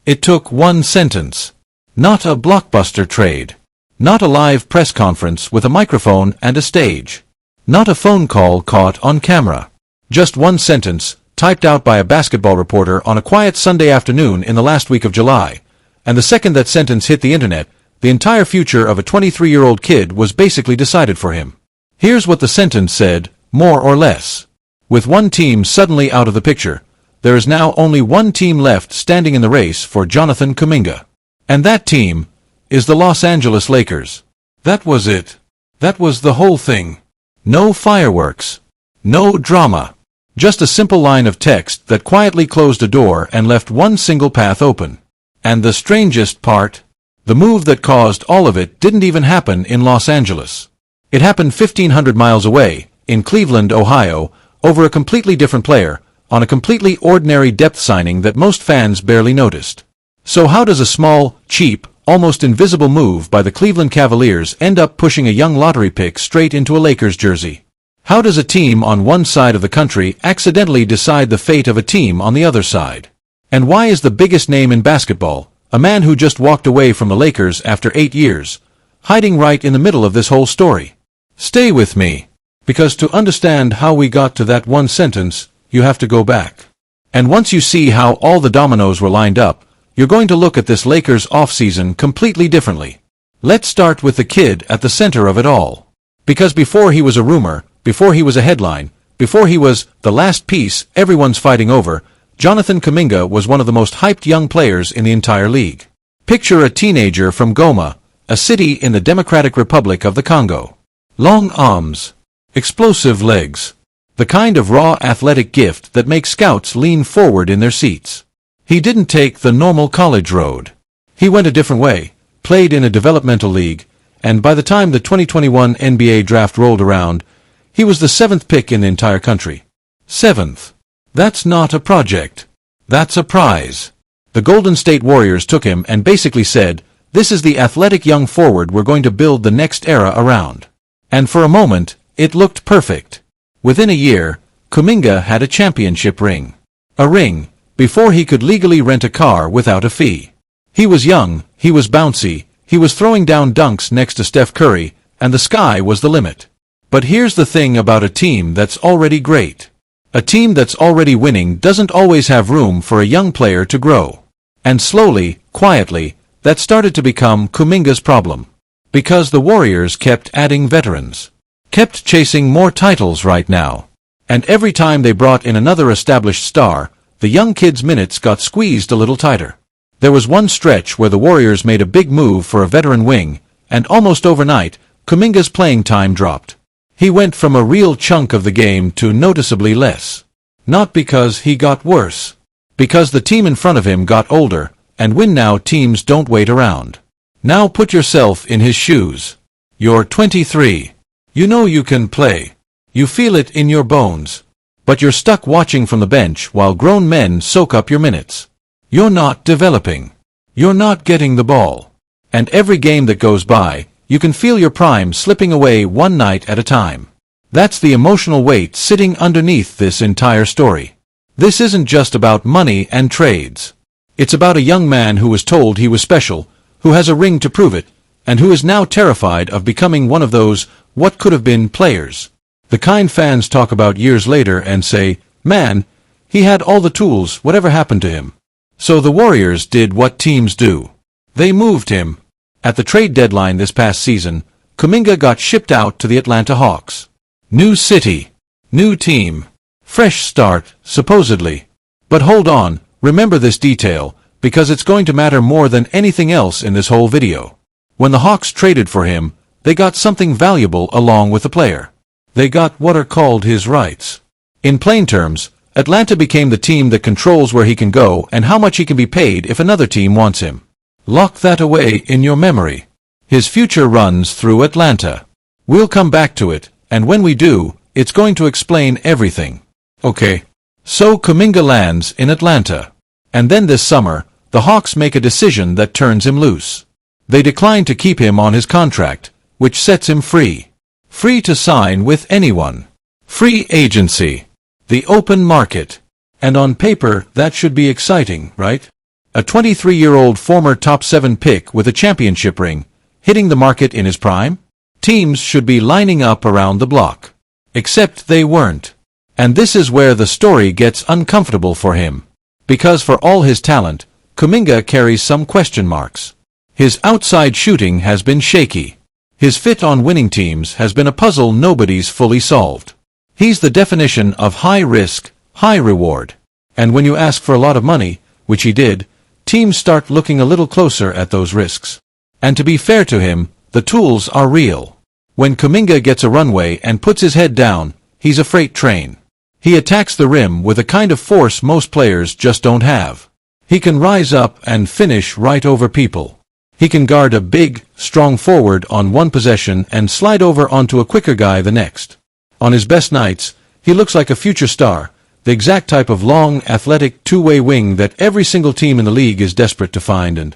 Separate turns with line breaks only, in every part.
It took one sentence. Not a blockbuster trade. Not a live press conference with a microphone and a stage. Not a phone call caught on camera. Just one sentence, typed out by a basketball reporter on a quiet Sunday afternoon in the last week of July. And the second that sentence hit the internet, the entire future of a 23-year-old kid was basically decided for him. Here's what the sentence said, more or less. With one team suddenly out of the picture, there is now only one team left standing in the race for Jonathan Kuminga. And that team is the Los Angeles Lakers. That was it. That was the whole thing. No fireworks. No drama. Just a simple line of text that quietly closed a door and left one single path open. And the strangest part? The move that caused all of it didn't even happen in Los Angeles. It happened 1,500 miles away, in Cleveland, Ohio, over a completely different player, on a completely ordinary depth signing that most fans barely noticed. So how does a small, cheap, almost invisible move by the Cleveland Cavaliers end up pushing a young lottery pick straight into a Lakers jersey? How does a team on one side of the country accidentally decide the fate of a team on the other side? And why is the biggest name in basketball, a man who just walked away from the Lakers after 8 years, hiding right in the middle of this whole story? Stay with me, because to understand how we got to that one sentence, you have to go back. And once you see how all the dominoes were lined up, you're going to look at this Lakers offseason completely differently. Let's start with the kid at the center of it all. Because before he was a rumor, before he was a headline, before he was the last piece everyone's fighting over, Jonathan Kuminga was one of the most hyped young players in the entire league. Picture a teenager from Goma, a city in the Democratic Republic of the Congo. Long arms. Explosive legs. The kind of raw athletic gift that makes scouts lean forward in their seats. He didn't take the normal college road. He went a different way, played in a developmental league, and by the time the 2021 NBA draft rolled around, he was the 7th pick in the entire country. 7th. That's not a project. That's a prize. The Golden State Warriors took him and basically said, this is the athletic young forward we're going to build the next era around. And for a moment, it looked perfect. Within a year, Kuminga had a championship ring. A ring, before he could legally rent a car without a fee. He was young, he was bouncy, he was throwing down dunks next to Steph Curry, and the sky was the limit. But here's the thing about a team that's already great. A team that's already winning doesn't always have room for a young player to grow. And slowly, quietly, that started to become Kuminga's problem. Because the Warriors kept adding veterans. Kept chasing more titles right now. And every time they brought in another established star, the young kid's minutes got squeezed a little tighter. There was one stretch where the Warriors made a big move for a veteran wing, and almost overnight, Kuminga's playing time dropped. He went from a real chunk of the game to noticeably less. Not because he got worse. Because the team in front of him got older, and win now teams don't wait around. Now put yourself in his shoes. You're 23. You know you can play. You feel it in your bones. But you're stuck watching from the bench while grown men soak up your minutes. You're not developing. You're not getting the ball. And every game that goes by, you can feel your prime slipping away one night at a time. That's the emotional weight sitting underneath this entire story. This isn't just about money and trades. It's about a young man who was told he was special, who has a ring to prove it, and who is now terrified of becoming one of those what could have been players. The kind fans talk about years later and say, man, he had all the tools, whatever happened to him. So the Warriors did what teams do. They moved him. At the trade deadline this past season, Kuminga got shipped out to the Atlanta Hawks. New city. New team. Fresh start, supposedly. But hold on, remember this detail, because it's going to matter more than anything else in this whole video. When the Hawks traded for him, they got something valuable along with the player. They got what are called his rights. In plain terms, Atlanta became the team that controls where he can go and how much he can be paid if another team wants him. Lock that away in your memory. His future runs through Atlanta. We'll come back to it, and when we do, it's going to explain everything. Okay. So Kuminga lands in Atlanta. And then this summer, the Hawks make a decision that turns him loose. They decline to keep him on his contract, which sets him free. Free to sign with anyone. Free agency. The open market. And on paper, that should be exciting, right? A 23-year-old former top 7 pick with a championship ring, hitting the market in his prime? Teams should be lining up around the block. Except they weren't. And this is where the story gets uncomfortable for him. Because for all his talent, Kuminga carries some question marks. His outside shooting has been shaky. His fit on winning teams has been a puzzle nobody's fully solved. He's the definition of high risk, high reward. And when you ask for a lot of money, which he did, teams start looking a little closer at those risks. And to be fair to him, the tools are real. When Kuminga gets a runway and puts his head down, he's a freight train. He attacks the rim with a kind of force most players just don't have. He can rise up and finish right over people. He can guard a big, strong forward on one possession and slide over onto a quicker guy the next. On his best nights, he looks like a future star, the exact type of long, athletic, two-way wing that every single team in the league is desperate to find, and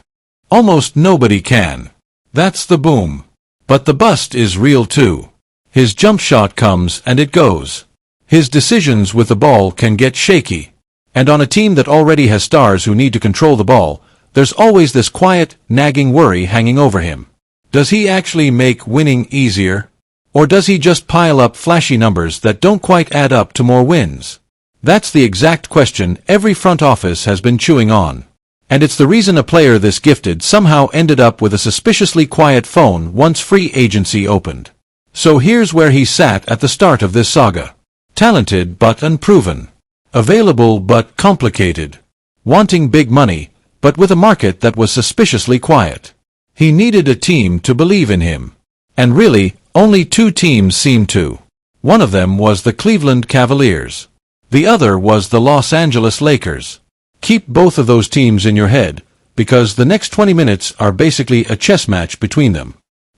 almost nobody can. That's the boom. But the bust is real too. His jump shot comes and it goes. His decisions with the ball can get shaky. And on a team that already has stars who need to control the ball, there's always this quiet, nagging worry hanging over him. Does he actually make winning easier? Or does he just pile up flashy numbers that don't quite add up to more wins? That's the exact question every front office has been chewing on. And it's the reason a player this gifted somehow ended up with a suspiciously quiet phone once free agency opened. So here's where he sat at the start of this saga. Talented but unproven. Available but complicated. Wanting big money, but with a market that was suspiciously quiet. He needed a team to believe in him. And really, only two teams seemed to. One of them was the Cleveland Cavaliers. The other was the Los Angeles Lakers. Keep both of those teams in your head, because the next 20 minutes are basically a chess match between them.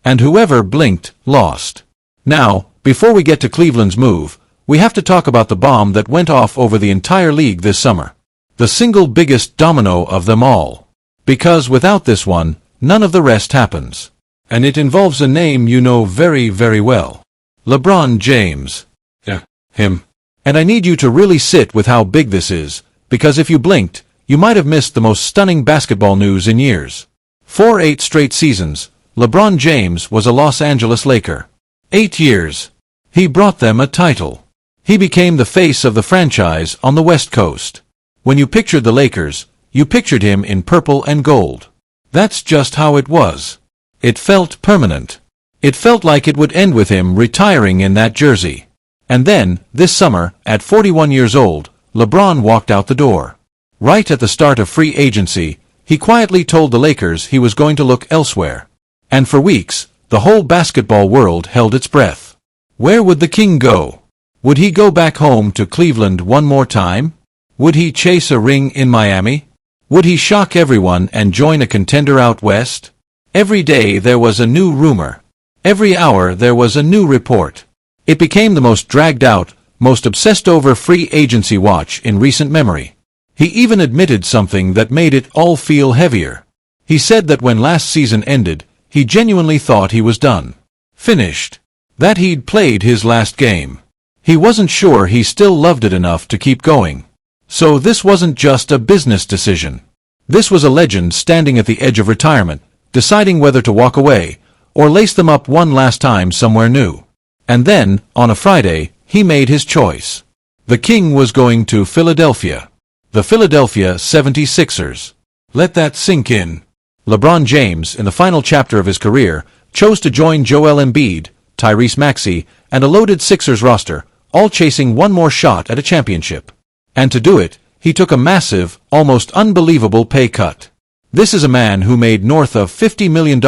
And whoever blinked, lost. Now, before we get to Cleveland's move, we have to talk about the bomb that went off over the entire league this summer. The single biggest domino of them all. Because without this one, none of the rest happens. And it involves a name you know very, very well. LeBron James. Yeah, him. And I need you to really sit with how big this is, because if you blinked, you might have missed the most stunning basketball news in years. For 8 straight seasons, LeBron James was a Los Angeles Laker. 8 years. He brought them a title. He became the face of the franchise on the West Coast. When you pictured the Lakers, you pictured him in purple and gold. That's just how it was. It felt permanent. It felt like it would end with him retiring in that jersey. And then, this summer, at 41 years old, LeBron walked out the door. Right at the start of free agency, he quietly told the Lakers he was going to look elsewhere. And for weeks, the whole basketball world held its breath. Where would the king go? Would he go back home to Cleveland one more time? Would he chase a ring in Miami? Would he shock everyone and join a contender out west? Every day there was a new rumor. Every hour there was a new report. It became the most dragged out, most obsessed over free agency watch in recent memory. He even admitted something that made it all feel heavier. He said that when last season ended, he genuinely thought he was done. Finished. That he'd played his last game. He wasn't sure he still loved it enough to keep going. So this wasn't just a business decision. This was a legend standing at the edge of retirement, deciding whether to walk away, or lace them up one last time somewhere new. And then, on a Friday, he made his choice. The king was going to Philadelphia. The Philadelphia 76ers. Let that sink in. LeBron James, in the final chapter of his career, chose to join Joel Embiid, Tyrese Maxey, and a loaded Sixers roster, all chasing one more shot at a championship. And to do it, he took a massive, almost unbelievable pay cut. This is a man who made north of $50 million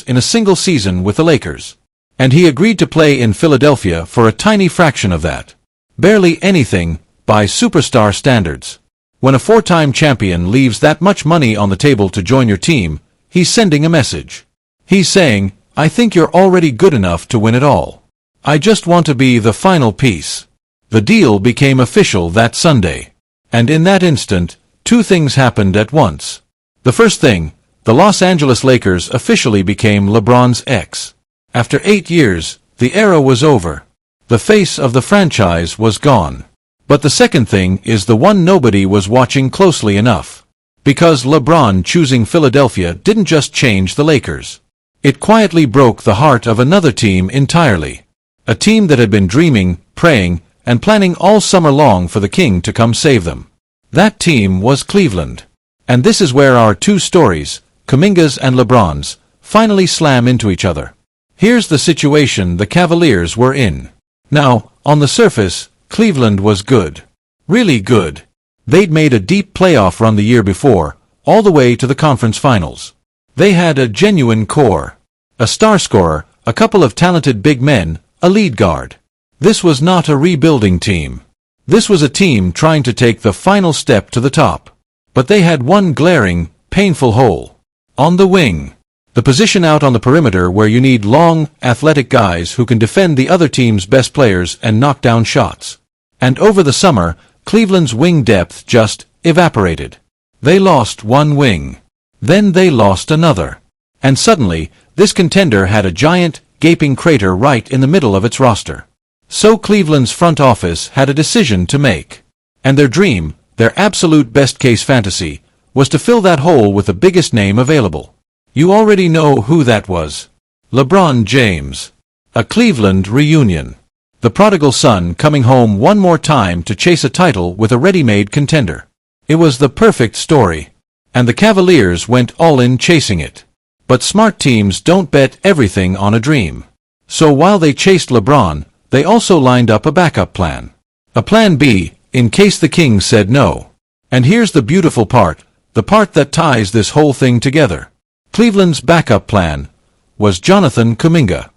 in a single season with the Lakers. And he agreed to play in Philadelphia for a tiny fraction of that. Barely anything, by superstar standards. When a 4-time champion leaves that much money on the table to join your team, he's sending a message. He's saying, I think you're already good enough to win it all. I just want to be the final piece. The deal became official that Sunday. And in that instant, 2 things happened at once. The first thing, the Los Angeles Lakers officially became LeBron's ex. After 8 years, the era was over. The face of the franchise was gone. But the second thing is the one nobody was watching closely enough. Because LeBron choosing Philadelphia didn't just change the Lakers. It quietly broke the heart of another team entirely. A team that had been dreaming, praying, and planning all summer long for the king to come save them. That team was Cleveland. And this is where our two stories, Kuminga's and LeBron's, finally slam into each other. Here's the situation the Cavaliers were in. Now, on the surface, Cleveland was good. Really good. They'd made a deep playoff run the year before, all the way to the conference finals. They had a genuine core. A star scorer, a couple of talented big men, a lead guard. This was not a rebuilding team. This was a team trying to take the final step to the top. But they had one glaring, painful hole. On the wing. The position out on the perimeter where you need long, athletic guys who can defend the other team's best players and knock down shots. And over the summer, Cleveland's wing depth just evaporated. They lost one wing. Then they lost another. And suddenly, this contender had a giant, gaping crater right in the middle of its roster. So Cleveland's front office had a decision to make. And their dream, their absolute best-case fantasy, was to fill that hole with the biggest name available. You already know who that was. LeBron James. A Cleveland reunion. The prodigal son coming home one more time to chase a title with a ready-made contender. It was the perfect story. And the Cavaliers went all in chasing it. But smart teams don't bet everything on a dream. So while they chased LeBron, they also lined up a backup plan. A plan B, in case the king said no. And here's the beautiful part, the part that ties this whole thing together. Cleveland's backup plan was Jonathan Kuminga.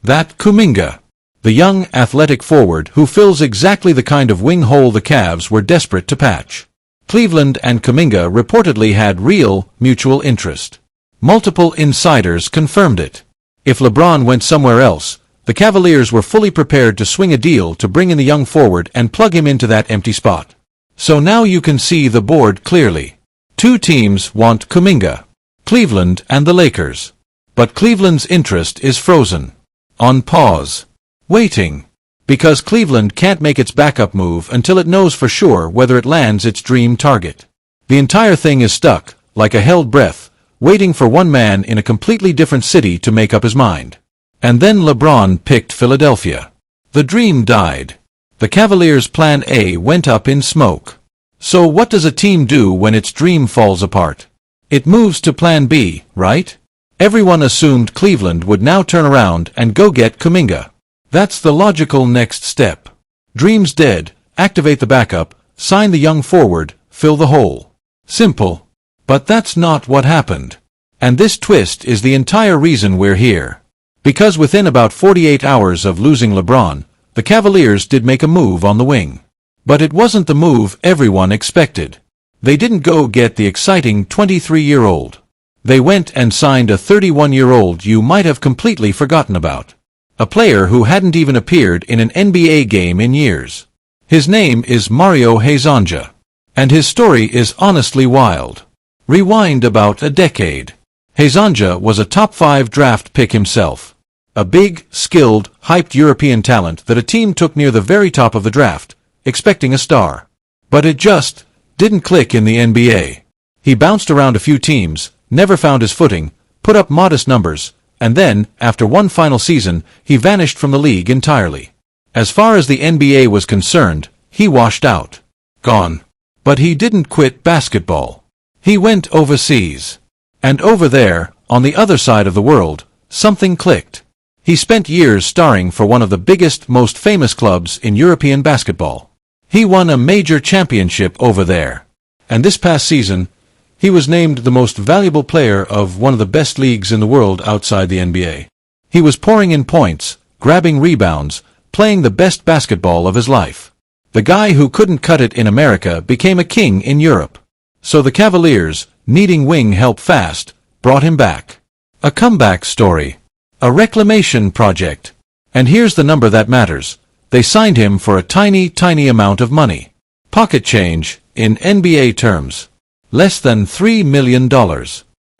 That Kuminga. The young, athletic forward who fills exactly the kind of wing hole the Cavs were desperate to patch. Cleveland and Kuminga reportedly had real, mutual interest. Multiple insiders confirmed it. If LeBron went somewhere else, the Cavaliers were fully prepared to swing a deal to bring in the young forward and plug him into that empty spot. So now you can see the board clearly. Two teams want Kuminga. Cleveland and the Lakers. But Cleveland's interest is frozen. On pause. Waiting. Because Cleveland can't make its backup move until it knows for sure whether it lands its dream target. The entire thing is stuck, like a held breath, waiting for one man in a completely different city to make up his mind. And then LeBron picked Philadelphia. The dream died. The Cavaliers' plan A went up in smoke. So what does a team do when its dream falls apart? It moves to plan B, right? Everyone assumed Cleveland would now turn around and go get Kuminga. That's the logical next step. Dream's dead, activate the backup, sign the young forward, fill the hole. Simple. But that's not what happened. And this twist is the entire reason we're here. Because within about 48 hours of losing LeBron, the Cavaliers did make a move on the wing. But it wasn't the move everyone expected. They didn't go get the exciting 23-year-old. They went and signed a 31-year-old you might have completely forgotten about. A player who hadn't even appeared in an NBA game in years. His name is Mario Hezonja. And his story is honestly wild. Rewind about a decade. Hezonja was a top 5 draft pick himself. A big, skilled, hyped European talent that a team took near the very top of the draft, expecting a star. But it just didn't click in the NBA. He bounced around a few teams, never found his footing, put up modest numbers, and then, after one final season, he vanished from the league entirely. As far as the NBA was concerned, he washed out. Gone. But he didn't quit basketball. He went overseas. And over there, on the other side of the world, something clicked. He spent years starring for one of the biggest, most famous clubs in European basketball. He won a major championship over there. And this past season, he was named the most valuable player of one of the best leagues in the world outside the NBA. He was pouring in points, grabbing rebounds, playing the best basketball of his life. The guy who couldn't cut it in America became a king in Europe. So the Cavaliers, needing wing help fast, brought him back. A comeback story. A reclamation project. And here's the number that matters. They signed him for a tiny, tiny amount of money. Pocket change, in NBA terms. Less than $3 million.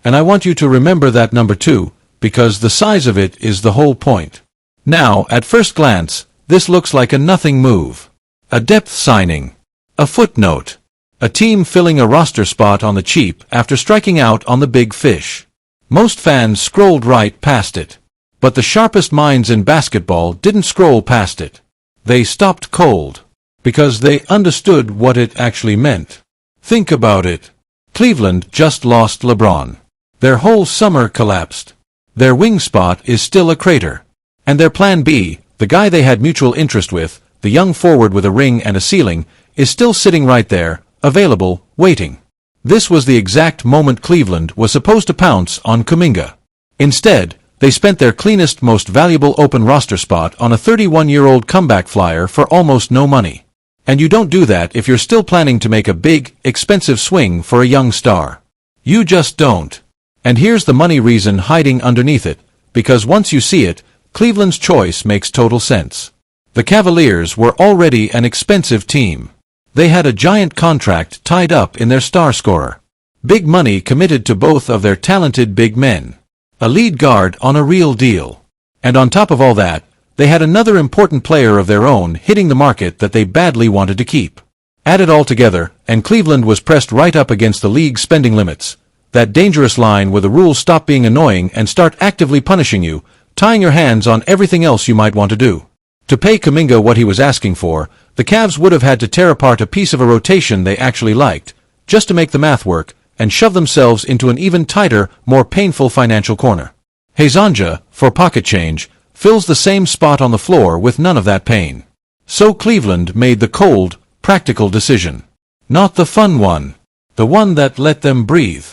And I want you to remember that number too, because the size of it is the whole point. Now, at first glance, this looks like a nothing move. A depth signing. A footnote. A team filling a roster spot on the cheap after striking out on the big fish. Most fans scrolled right past it. But the sharpest minds in basketball didn't scroll past it. They stopped cold. Because they understood what it actually meant. Think about it. Cleveland just lost LeBron. Their whole summer collapsed. Their wing spot is still a crater. And their plan B, the guy they had mutual interest with, the young forward with a ring and a ceiling, is still sitting right there, available, waiting. This was the exact moment Cleveland was supposed to pounce on Kuminga. Instead, they spent their cleanest, most valuable open roster spot on a 31-year-old comeback flyer for almost no money. And you don't do that if you're still planning to make a big, expensive swing for a young star. You just don't. And here's the money reason hiding underneath it, because once you see it, Cleveland's choice makes total sense. The Cavaliers were already an expensive team. They had a giant contract tied up in their star scorer. Big money committed to both of their talented big men. A lead guard on a real deal. And on top of all that, they had another important player of their own hitting the market that they badly wanted to keep. Add it all together, and Cleveland was pressed right up against the league's spending limits. That dangerous line where the rules stop being annoying and start actively punishing you, tying your hands on everything else you might want to do. To pay Kuminga what he was asking for, the Cavs would have had to tear apart a piece of a rotation they actually liked, just to make the math work, and shove themselves into an even tighter, more painful financial corner. Hezonja, for pocket change, fills the same spot on the floor with none of that pain. So Cleveland made the cold, practical decision. Not the fun one. The one that let them breathe.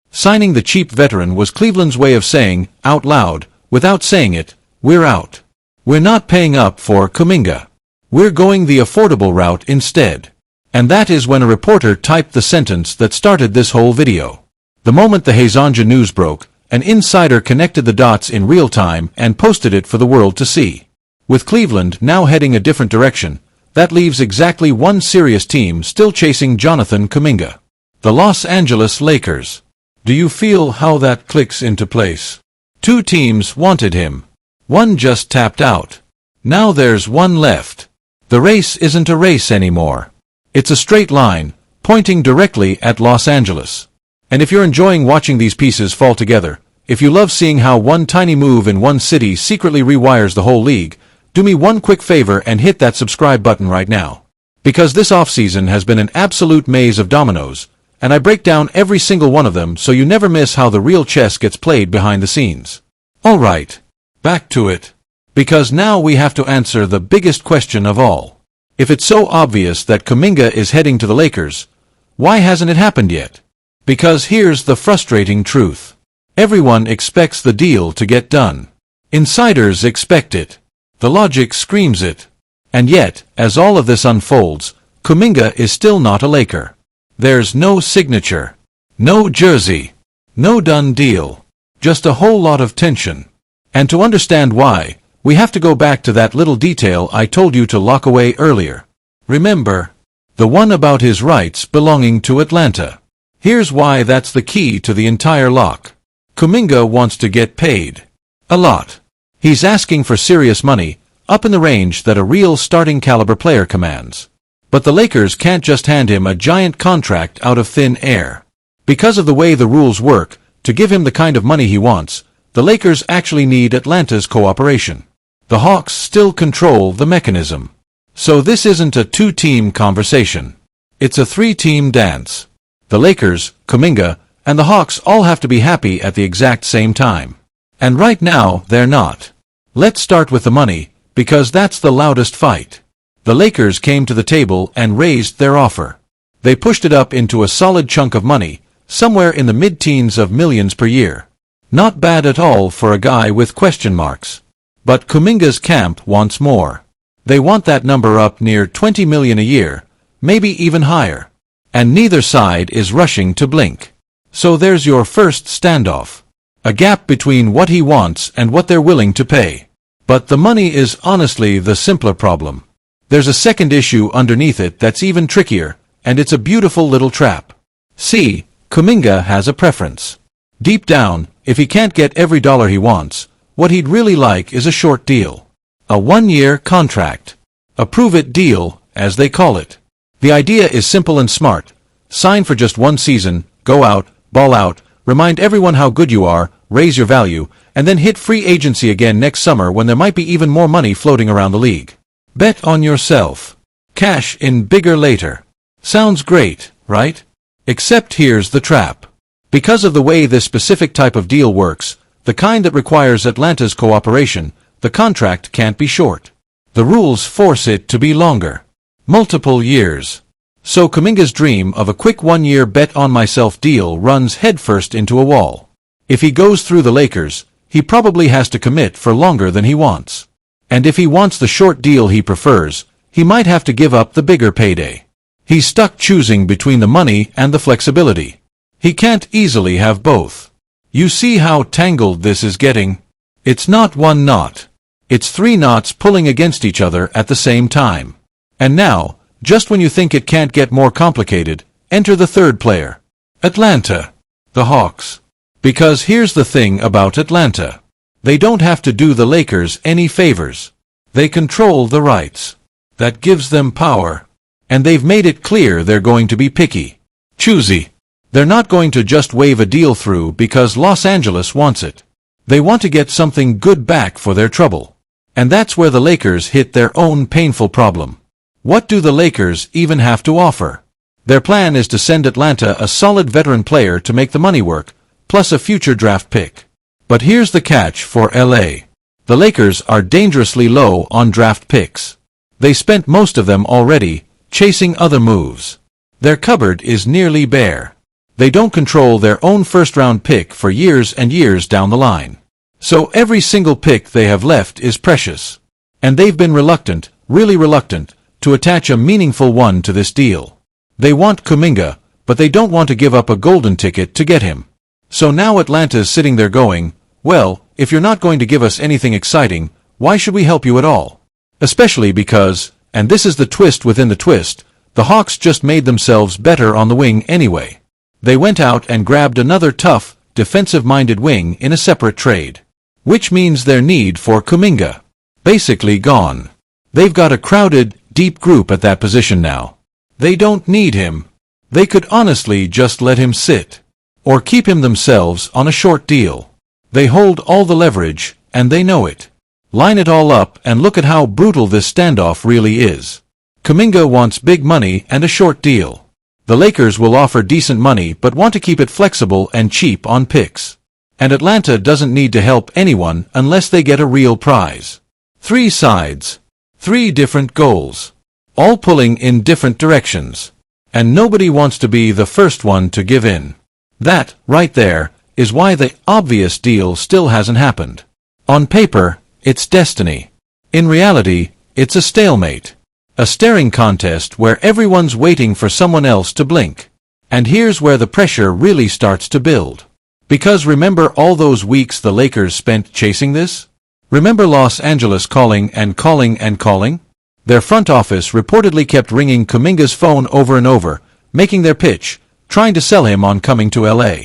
Signing the cheap veteran was Cleveland's way of saying, out loud, without saying it, we're out. We're not paying up for Kuminga. We're going the affordable route instead. And that is when a reporter typed the sentence that started this whole video. The moment the Hezonja news broke, an insider connected the dots in real time and posted it for the world to see. With Cleveland now heading a different direction, that leaves exactly one serious team still chasing Jonathan Kuminga. The Los Angeles Lakers. Do you feel how that clicks into place? Two teams wanted him. One just tapped out. Now there's one left. The race isn't a race anymore. It's a straight line, pointing directly at Los Angeles. And if you're enjoying watching these pieces fall together, if you love seeing how one tiny move in one city secretly rewires the whole league, do me one quick favor and hit that subscribe button right now. Because this offseason has been an absolute maze of dominoes, and I break down every single one of them so you never miss how the real chess gets played behind the scenes. Alright, back to it. Because now we have to answer the biggest question of all. If it's so obvious that Kuminga is heading to the Lakers, why hasn't it happened yet? Because here's the frustrating truth. Everyone expects the deal to get done. Insiders expect it. The logic screams it. And yet, as all of this unfolds, Kuminga is still not a Laker. There's no signature. No jersey. No done deal. Just a whole lot of tension. And to understand why, we have to go back to that little detail I told you to lock away earlier. Remember? The one about his rights belonging to Atlanta. Here's why that's the key to the entire lock. Kuminga wants to get paid. A lot. He's asking for serious money, up in the range that a real starting caliber player commands. But the Lakers can't just hand him a giant contract out of thin air. Because of the way the rules work, to give him the kind of money he wants, the Lakers actually need Atlanta's cooperation. The Hawks still control the mechanism. So this isn't a two-team conversation. It's a three-team dance. The Lakers, Kuminga, and the Hawks all have to be happy at the exact same time. And right now, they're not. Let's start with the money, because that's the loudest fight. The Lakers came to the table and raised their offer. They pushed it up into a solid chunk of money, somewhere in the mid-teens of millions per year. Not bad at all for a guy with question marks. But Kuminga's camp wants more. They want that number up near $20 million a year, maybe even higher. And neither side is rushing to blink. So there's your first standoff. A gap between what he wants and what they're willing to pay. But the money is honestly the simpler problem. There's a second issue underneath it that's even trickier, and it's a beautiful little trap. See, Kuminga has a preference. Deep down, if he can't get every dollar he wants, what he'd really like is a short deal. A one-year contract. A prove-it deal, as they call it. The idea is simple and smart. sign for just one season, go out, ball out, remind everyone how good you are, raise your value, and then hit free agency again next summer when there might be even more money floating around the league. Bet on yourself. Cash in bigger later. Sounds great, right? Except here's the trap. Because of the way this specific type of deal works, the kind that requires Atlanta's cooperation, the contract can't be short. The rules force it to be longer. Multiple years. So Kuminga's dream of a quick one-year bet-on-myself deal runs headfirst into a wall. If he goes through the Lakers, he probably has to commit for longer than he wants. And if he wants the short deal he prefers, he might have to give up the bigger payday. He's stuck choosing between the money and the flexibility. He can't easily have both. You see how tangled this is getting? It's not one knot. It's three knots pulling against each other at the same time. And now, just when you think it can't get more complicated, enter the third player. Atlanta. The Hawks. Because here's the thing about Atlanta. They don't have to do the Lakers any favors. They control the rights. That gives them power. And they've made it clear they're going to be picky. Choosy. They're not going to just wave a deal through because Los Angeles wants it. They want to get something good back for their trouble. And that's where the Lakers hit their own painful problem. What do the Lakers even have to offer? Their plan is to send Atlanta a solid veteran player to make the money work, plus a future draft pick. But here's the catch for LA. The Lakers are dangerously low on draft picks. They spent most of them already, chasing other moves. Their cupboard is nearly bare. They don't control their own first-round pick for years and years down the line. So every single pick they have left is precious. And they've been reluctant, really reluctant, to attach a meaningful one to this deal. They want Kuminga, but they don't want to give up a golden ticket to get him. So now Atlanta's sitting there going, well, if you're not going to give us anything exciting, why should we help you at all? Especially because, and this is the twist within the twist, the Hawks just made themselves better on the wing anyway. They went out and grabbed another tough, defensive-minded wing in a separate trade. Which means their need for Kuminga basically gone. They've got a crowded, deep group at that position now. They don't need him. They could honestly just let him sit. Or keep him themselves on a short deal. They hold all the leverage, and they know it. Line it all up and look at how brutal this standoff really is. Kuminga wants big money and a short deal. The Lakers will offer decent money but want to keep it flexible and cheap on picks. And Atlanta doesn't need to help anyone unless they get a real prize. Three sides. Three different goals. All pulling in different directions. And nobody wants to be the first one to give in. That, right there, is why the obvious deal still hasn't happened. On paper, it's destiny. In reality, it's a stalemate. A staring contest where everyone's waiting for someone else to blink. And here's where the pressure really starts to build. Because remember all those weeks the Lakers spent chasing this? Remember Los Angeles calling and calling and calling? Their front office reportedly kept ringing Kuminga's phone over and over, making their pitch, trying to sell him on coming to LA.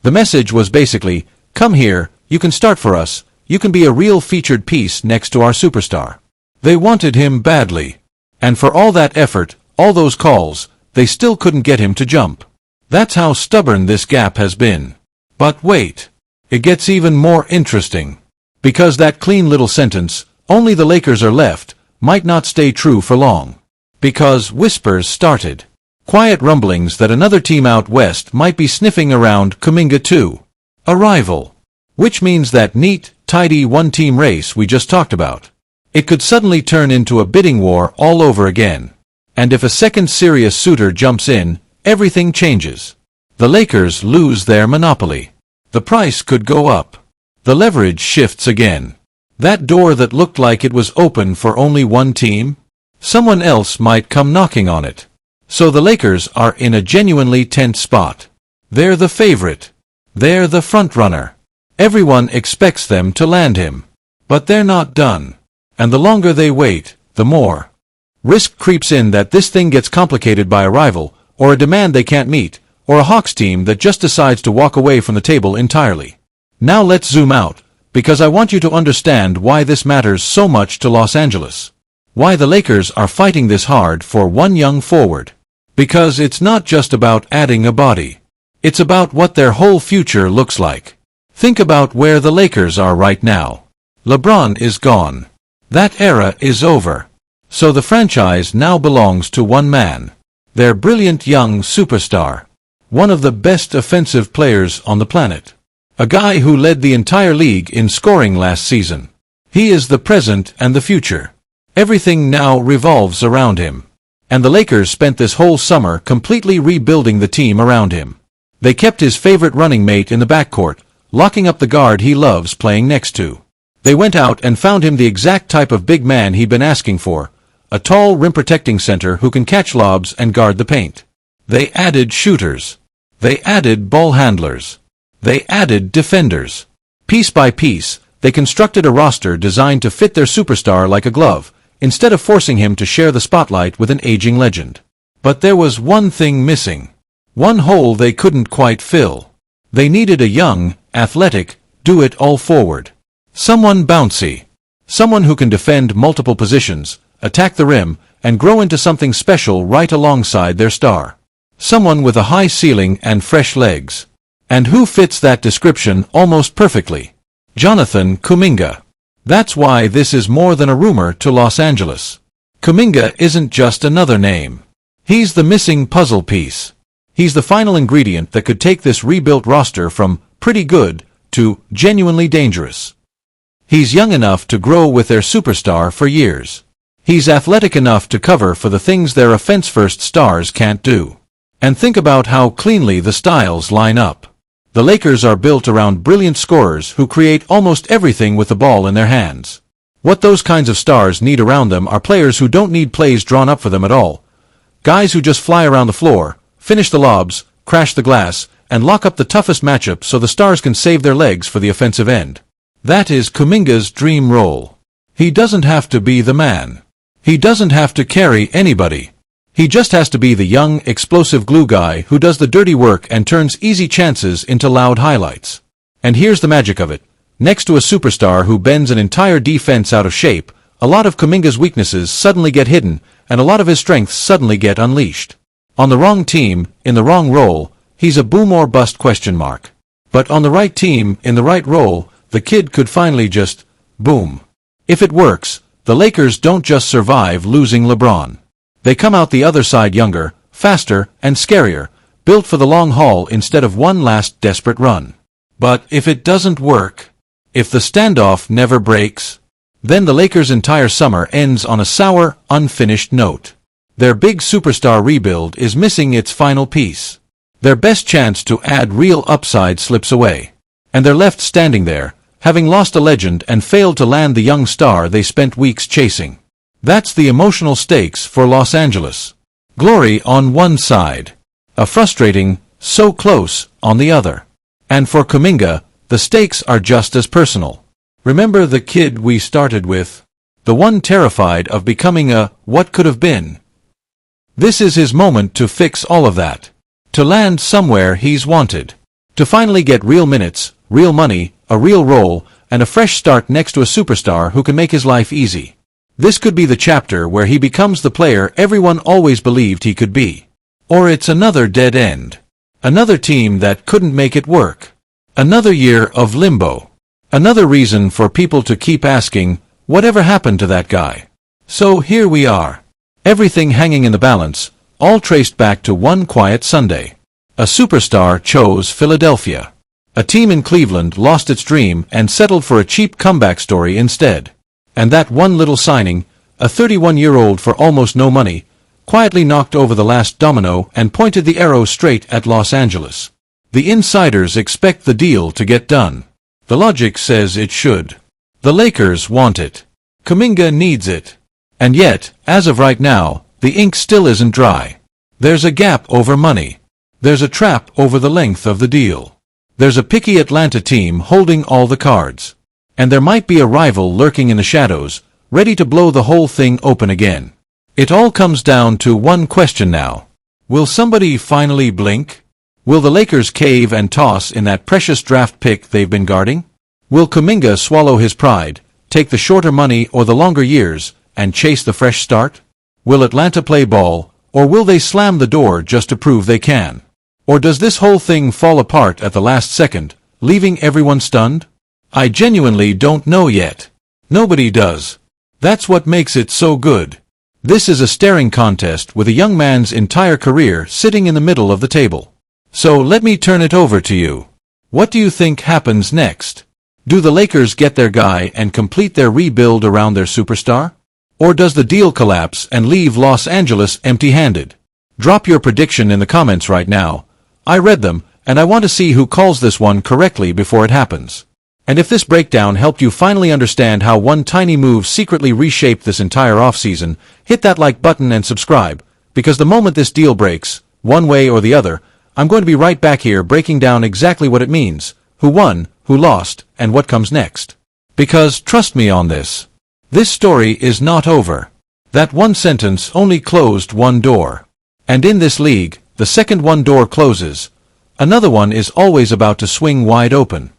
The message was basically, come here, you can start for us, you can be a real featured piece next to our superstar. They wanted him badly. And for all that effort, all those calls, they still couldn't get him to jump. That's how stubborn this gap has been. But wait. It gets even more interesting. Because that clean little sentence, only the Lakers are left, might not stay true for long. Because whispers started. Quiet rumblings that another team out west might be sniffing around Kuminga too. A rival. Which means that neat, tidy one-team race we just talked about. It could suddenly turn into a bidding war all over again. And if a second serious suitor jumps in, everything changes. The Lakers lose their monopoly. The price could go up. The leverage shifts again. That door that looked like it was open for only one team? Someone else might come knocking on it. So the Lakers are in a genuinely tense spot. They're the favorite. They're the front-runner. Everyone expects them to land him. But they're not done. And the longer they wait, the more risk creeps in that this thing gets complicated by a rival, or a demand they can't meet, or a Hawks team that just decides to walk away from the table entirely. Now let's zoom out, because I want you to understand why this matters so much to Los Angeles. Why the Lakers are fighting this hard for one young forward. Because it's not just about adding a body. It's about what their whole future looks like. Think about where the Lakers are right now. LeBron is gone. That era is over. So the franchise now belongs to one man. Their brilliant young superstar. One of the best offensive players on the planet. A guy who led the entire league in scoring last season. He is the present and the future. Everything now revolves around him. And the Lakers spent this whole summer completely rebuilding the team around him. They kept his favorite running mate in the backcourt, locking up the guard he loves playing next to. They went out and found him the exact type of big man he'd been asking for, a tall rim-protecting center who can catch lobs and guard the paint. They added shooters. They added ball handlers. They added defenders. Piece by piece, they constructed a roster designed to fit their superstar like a glove, instead of forcing him to share the spotlight with an aging legend. But there was one thing missing. One hole they couldn't quite fill. They needed a young, athletic, do-it-all forward. Someone bouncy. Someone who can defend multiple positions, attack the rim, and grow into something special right alongside their star. Someone with a high ceiling and fresh legs. And who fits that description almost perfectly? Jonathan Kuminga. That's why this is more than a rumor to Los Angeles. Kuminga isn't just another name. He's the missing puzzle piece. He's the final ingredient that could take this rebuilt roster from pretty good to genuinely dangerous. He's young enough to grow with their superstar for years. He's athletic enough to cover for the things their offense-first stars can't do. And think about how cleanly the styles line up. The Lakers are built around brilliant scorers who create almost everything with the ball in their hands. What those kinds of stars need around them are players who don't need plays drawn up for them at all. Guys who just fly around the floor, finish the lobs, crash the glass, and lock up the toughest matchup so the stars can save their legs for the offensive end. That is Kuminga's dream role. He doesn't have to be the man. He doesn't have to carry anybody. He just has to be the young, explosive glue guy who does the dirty work and turns easy chances into loud highlights. And here's the magic of it. Next to a superstar who bends an entire defense out of shape, a lot of Kuminga's weaknesses suddenly get hidden, and a lot of his strengths suddenly get unleashed. On the wrong team, in the wrong role, he's a boom or bust question mark. But on the right team, in the right role, the kid could finally just boom. If it works, the Lakers don't just survive losing LeBron. They come out the other side younger, faster, and scarier, built for the long haul instead of one last desperate run. But if it doesn't work, if the standoff never breaks, then the Lakers' entire summer ends on a sour, unfinished note. Their big superstar rebuild is missing its final piece. Their best chance to add real upside slips away. And they're left standing there, having lost a legend and failed to land the young star they spent weeks chasing. That's the emotional stakes for Los Angeles. Glory on one side. A frustrating, so close, on the other. And for Kuminga, the stakes are just as personal. Remember the kid we started with? The one terrified of becoming a what could have been. This is his moment to fix all of that. To land somewhere he's wanted. To finally get real minutes, real money, a real role, and a fresh start next to a superstar who can make his life easy. This could be the chapter where he becomes the player everyone always believed he could be. Or it's another dead end. Another team that couldn't make it work. Another year of limbo. Another reason for people to keep asking, whatever happened to that guy? So here we are. Everything hanging in the balance, all traced back to one quiet Sunday. A superstar chose Philadelphia. A team in Cleveland lost its dream and settled for a cheap comeback story instead. And that one little signing, a 31-year-old for almost no money, quietly knocked over the last domino and pointed the arrow straight at Los Angeles. The insiders expect the deal to get done. The logic says it should. The Lakers want it. Kuminga needs it. And yet, as of right now, the ink still isn't dry. There's a gap over money. There's a trap over the length of the deal. There's a picky Atlanta team holding all the cards. And there might be a rival lurking in the shadows, ready to blow the whole thing open again. It all comes down to one question now. Will somebody finally blink? Will the Lakers cave and toss in that precious draft pick they've been guarding? Will Kuminga swallow his pride, take the shorter money or the longer years, and chase the fresh start? Will Atlanta play ball, Or will they slam the door just to prove they can? Or does this whole thing fall apart at the last second, leaving everyone stunned? I genuinely don't know yet. Nobody does. That's what makes it so good. This is a staring contest with a young man's entire career sitting in the middle of the table. So let me turn it over to you. What do you think happens next? Do the Lakers get their guy and complete their rebuild around their superstar? Or does the deal collapse and leave Los Angeles empty-handed? Drop your prediction in the comments right now. I read them, and I want to see who calls this one correctly before it happens. And if this breakdown helped you finally understand how one tiny move secretly reshaped this entire offseason, hit that like button and subscribe, because the moment this deal breaks, one way or the other, I'm going to be right back here breaking down exactly what it means, who won, who lost, and what comes next. Because, trust me on this, this story is not over. That one sentence only closed one door. And in this league, the second one door closes, another one is always about to swing wide open.